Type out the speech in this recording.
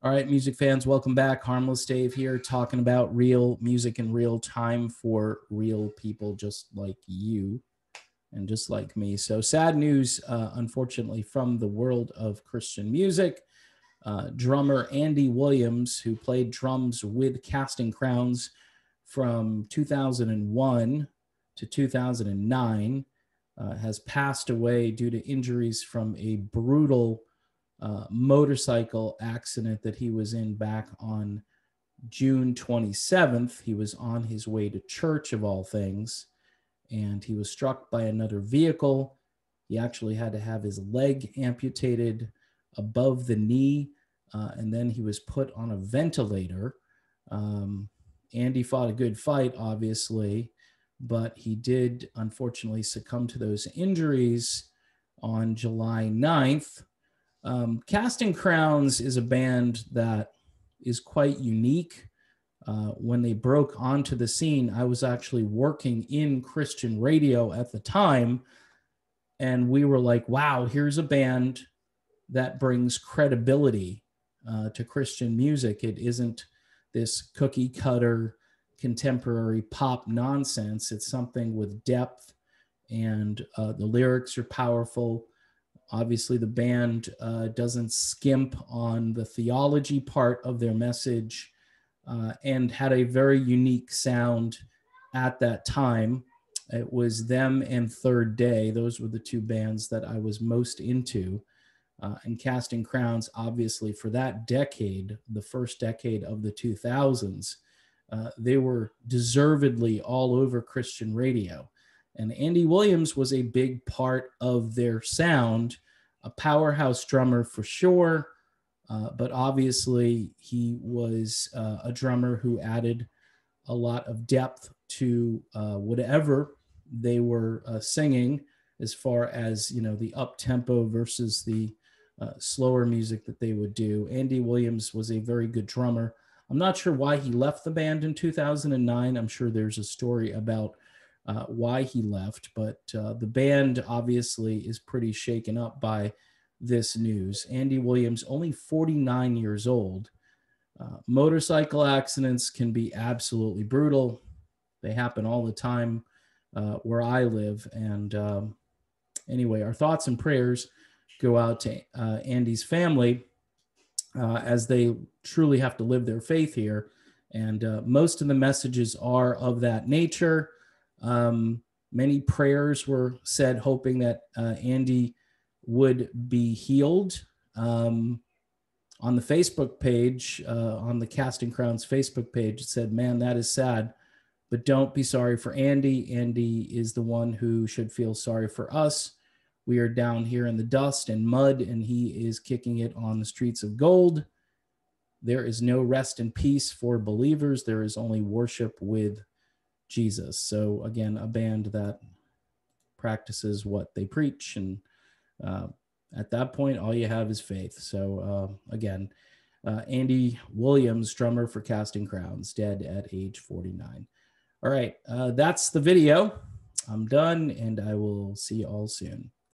All right, music fans, welcome back. Harmless Dave here, talking about real music in real time for real people just like you and just like me. So, sad news, unfortunately, from the world of Christian music. Drummer Andy Williams, who played drums with Casting Crowns from 2001 to 2009, has passed away due to injuries from a brutal motorcycle accident that he was in back on June 27th. He was on his way to church, of all things, and he was struck by another vehicle. He actually had to have his leg amputated above the knee, and then he was put on a ventilator. Andy fought a good fight, obviously, but he did unfortunately succumb to those injuries on July 9th. Casting Crowns is a band that is quite unique. When they broke onto the scene, I was actually working in Christian radio at the time, and we were like, wow, here's a band that brings credibility to Christian music. It isn't this cookie cutter contemporary pop nonsense. It's something with depth, and the lyrics are powerful. Obviously, the band doesn't skimp on the theology part of their message, and had a very unique sound at that time. It was them and Third Day. Those were the two bands that I was most into. And Casting Crowns, obviously, for that decade, the first decade of the 2000s, they were deservedly all over Christian radio. And Andy Williams was a big part of their sound, a powerhouse drummer for sure, but obviously he was a drummer who added a lot of depth to whatever they were singing, as far as, you know, the up tempo versus the slower music that they would do. Andy Williams was a very good drummer. I'm not sure why he left the band in 2009. I'm sure there's a story about why he left, but the band obviously is pretty shaken up by this news. Andy Williams, only 49 years old. Motorcycle accidents can be absolutely brutal. They happen all the time where I live. And anyway, our thoughts and prayers go out to Andy's family as they truly have to live their faith here. And most of the messages are of that nature. Many prayers were said hoping that Andy would be healed. On the Facebook page, on the Casting Crowns Facebook page, it said, man, that is sad, but don't be sorry for Andy. Andy is the one who should feel sorry for us. We are down here in the dust and mud, and he is kicking it on the streets of gold. There is no rest and peace for believers. There is only worship with Jesus. So again, a band that practices what they preach, and at that point, all you have is faith. So again, Andy Williams, drummer for Casting Crowns, dead at age 49. All right, that's the video. I'm done, and I will see you all soon.